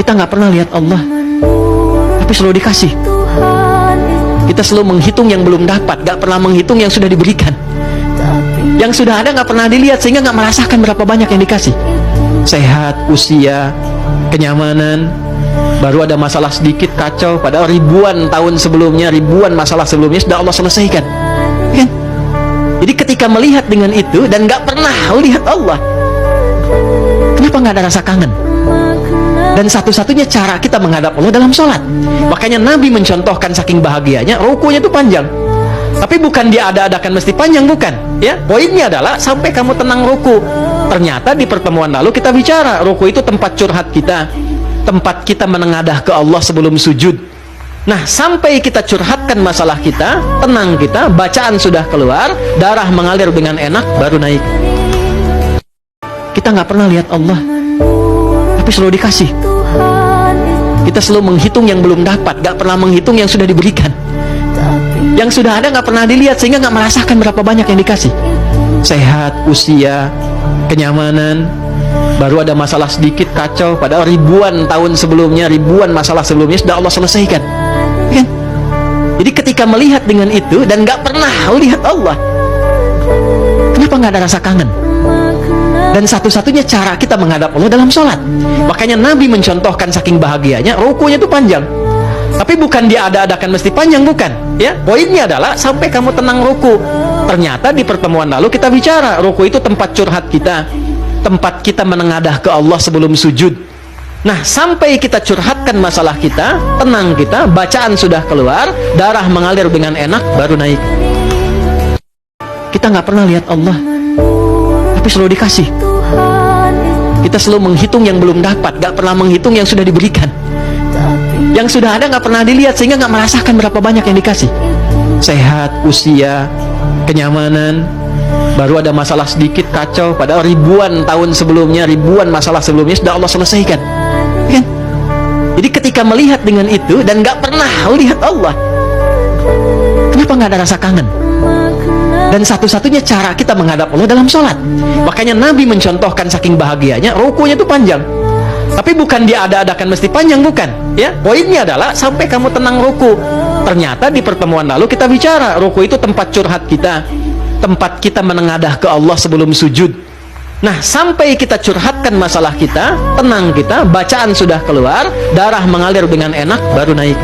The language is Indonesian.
Kita nggak pernah lihat Allah, tapi selalu dikasih. Kita selalu menghitung yang belum dapat, nggak pernah menghitung yang sudah diberikan. Yang sudah ada nggak pernah dilihat, sehingga nggak merasakan berapa banyak yang dikasih. Sehat, usia, kenyamanan. Baru ada masalah sedikit kacau, padahal ribuan tahun sebelumnya, ribuan masalah sebelumnya sudah Allah selesaikan, kan? Jadi ketika melihat dengan itu dan nggak pernah lihat Allah, kenapa nggak ada rasa kangen? Dan satu-satunya cara kita menghadap Allah dalam sholat. Makanya Nabi mencontohkan saking bahagianya, rukunya itu panjang. Tapi bukan dia ada-adakan mesti panjang, bukan. Ya, poinnya adalah sampai kamu tenang ruku. Ternyata di pertemuan lalu kita bicara, ruku itu tempat curhat kita, tempat kita menengadah ke Allah sebelum sujud. Nah, sampai kita curhatkan masalah kita, tenang kita, bacaan sudah keluar, darah mengalir dengan enak, baru naik. Kita nggak pernah lihat Allah, tapi selalu dikasih. Kita selalu menghitung yang belum dapat, nggak pernah menghitung yang sudah diberikan. Yang sudah ada nggak pernah dilihat, sehingga nggak merasakan berapa banyak yang dikasih. Sehat, usia, kenyamanan. Baru ada masalah sedikit kacau, padahal ribuan tahun sebelumnya, ribuan masalah sebelumnya sudah Allah selesaikan, kan? Jadi ketika melihat dengan itu dan nggak pernah lihat Allah, kenapa nggak ada rasa kangen? Dan satu-satunya cara kita menghadap Allah dalam sholat. Makanya Nabi mencontohkan saking bahagianya, rukunya itu panjang. Tapi bukan dia ada-adakan mesti panjang, bukan. Ya, poinnya adalah sampai kamu tenang ruku. Ternyata di pertemuan lalu kita bicara, ruku itu tempat curhat kita, tempat kita menengadah ke Allah sebelum sujud. Nah, sampai kita curhatkan masalah kita, tenang kita, bacaan sudah keluar, darah mengalir dengan enak, baru naik. Kita nggak pernah lihat Allah, tapi selalu dikasih. Kita selalu menghitung yang belum dapat, nggak pernah menghitung yang sudah diberikan. Yang sudah ada nggak pernah dilihat, sehingga nggak merasakan berapa banyak yang dikasih. Sehat, usia, kenyamanan. Baru ada masalah sedikit kacau, padahal ribuan tahun sebelumnya, ribuan masalah sebelumnya sudah Allah selesaikan, kan? Jadi ketika melihat dengan itu dan nggak pernah lihat Allah, kenapa nggak ada rasa kangen? Dan satu-satunya cara kita menghadap Allah dalam sholat. Makanya Nabi mencontohkan saking bahagianya, rukunya itu panjang. Tapi bukan dia ada-adakan mesti panjang, bukan. Ya, poinnya adalah sampai kamu tenang ruku. Ternyata di pertemuan lalu kita bicara, ruku itu tempat curhat kita, tempat kita menengadah ke Allah sebelum sujud. Nah, sampai kita curhatkan masalah kita, tenang kita, bacaan sudah keluar, darah mengalir dengan enak, baru naik.